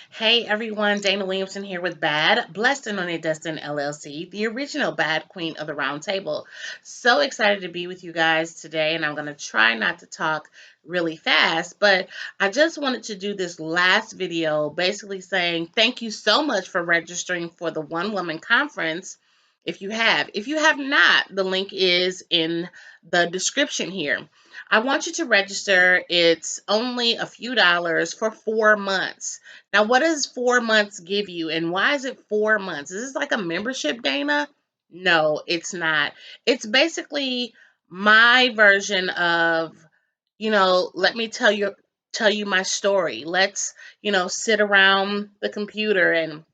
Hey everyone, Dana Williamson here with B.A.D, Blessed and Anointed Destined LLC, the original B.A.D Queen of the Round Table. So excited to be with you guys today, and I'm going to try not to talk really fast, but I just wanted to do this last video basically saying thank you so much for registering for the One Woman Conference. If you have. If you have not, the link is in the description here. I want you to register. It's only a few dollars for 4 months. Now, what does 4 months give you, and why is it 4 months? Is this like a membership, Dana? No, it's not. It's basically my version of, let me tell you my story. Let's, sit around the computer and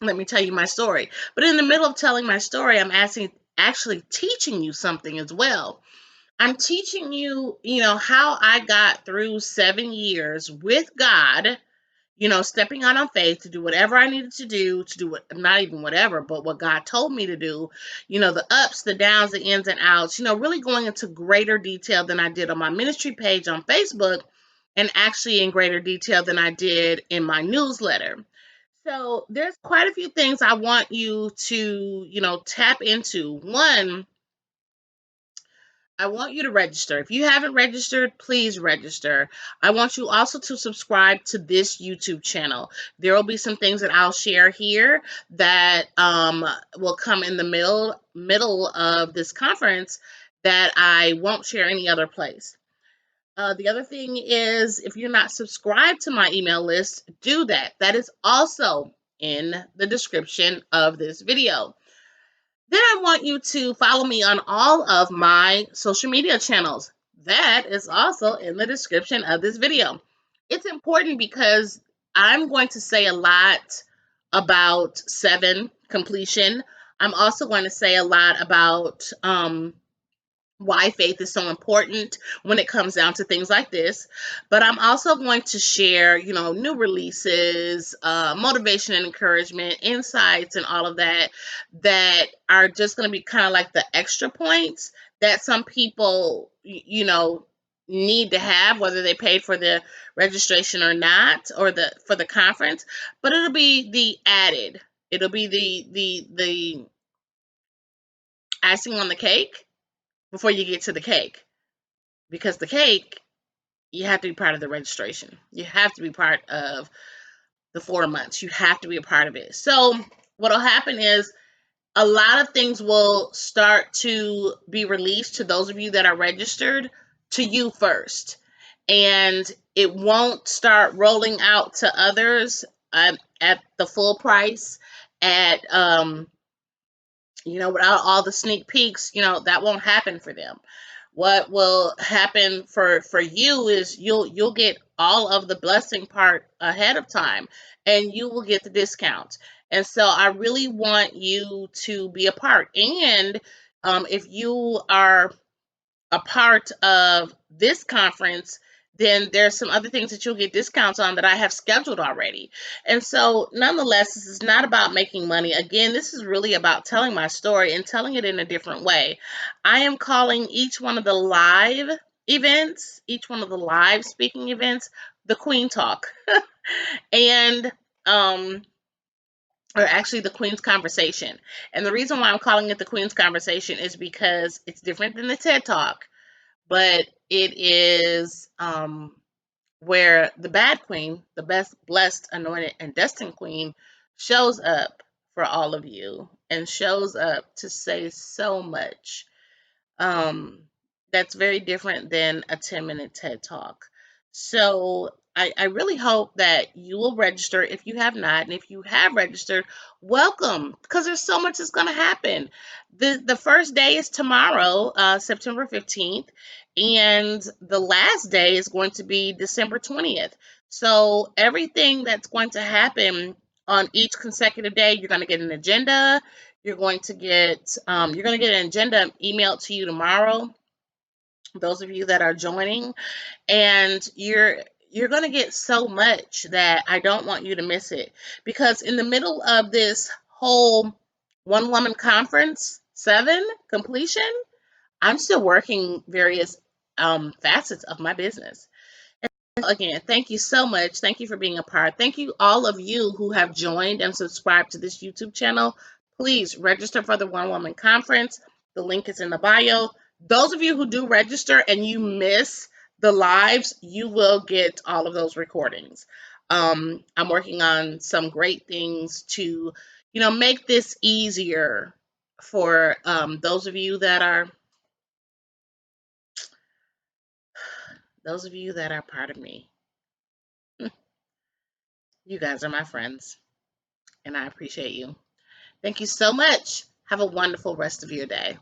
let me tell you my story. But in the middle of telling my story, I'm actually teaching you something as well. I'm teaching you, how I got through 7 years with God, stepping out on faith to do whatever I needed to do what, not even whatever, but what God told me to do, the ups, the downs, the ins and outs, really going into greater detail than I did on my ministry page on Facebook, and actually in greater detail than I did in my newsletter. So there's quite a few things I want you to, tap into. One, I want you to register. If you haven't registered, please register. I want you also to subscribe to this YouTube channel. There will be some things that I'll share here that will come in the middle of this conference that I won't share any other place. The other thing is, if you're not subscribed to my email list, do that. That is also in the description of this video. Then I want you to follow me on all of my social media channels. That is also in the description of this video. It's important because I'm going to say a lot about 7 completion. I'm also going to say a lot about why faith is so important when it comes down to things like this. But I'm also going to share, new releases, motivation and encouragement, insights, and all of that that are just going to be kind of like the extra points that some people, need to have, whether they paid for the registration or not, or for the conference. But it'll be the added. It'll be the icing on the cake before you get to the cake, because the cake, you have to be part of the registration. You have to be part of the 4 months. You have to be a part of it. So what'll happen is a lot of things will start to be released to those of you that are registered to you first. And it won't start rolling out to others at the full price, at without all the sneak peeks. That won't happen for them. What will happen for you is you'll get all of the blessing part ahead of time, and you will get the discount. And so I really want you to be a part. And if you are a part of this conference, then there's some other things that you'll get discounts on that I have scheduled already. And so, nonetheless, this is not about making money. Again, this is really about telling my story and telling it in a different way. I am calling each one of the live events, each one of the live speaking events, the Queen Talk. And or actually the Queen's Conversation. And the reason why I'm calling it the Queen's Conversation is because it's different than the TED Talk, but it is where the B.A.D Queen, the best, blessed, anointed, and destined Queen, shows up for all of you and shows up to say so much. Um, that's very different than a 10-minute TED Talk. So I really hope that you will register if you have not. And if you have registered, welcome, because there's so much that's going to happen. The first day is tomorrow, September 15th, and the last day is going to be December 20th. So everything that's going to happen on each consecutive day, you're going to get an agenda. You're going to get an agenda emailed to you tomorrow, those of you that are joining, and you're going to get so much that I don't want you to miss it, because in the middle of this whole One Woman Conference 7 completion, I'm still working various facets of my business. Again, thank you so much. Thank you for being a part. Thank you, all of you who have joined and subscribed to this YouTube channel. Please register for the One Woman Conference. The link is in the bio. Those of you who do register and you miss the lives, you will get all of those recordings. I'm working on some great things to, make this easier for those of you that are part of me. You guys are my friends, and I appreciate you. Thank you so much. Have a wonderful rest of your day.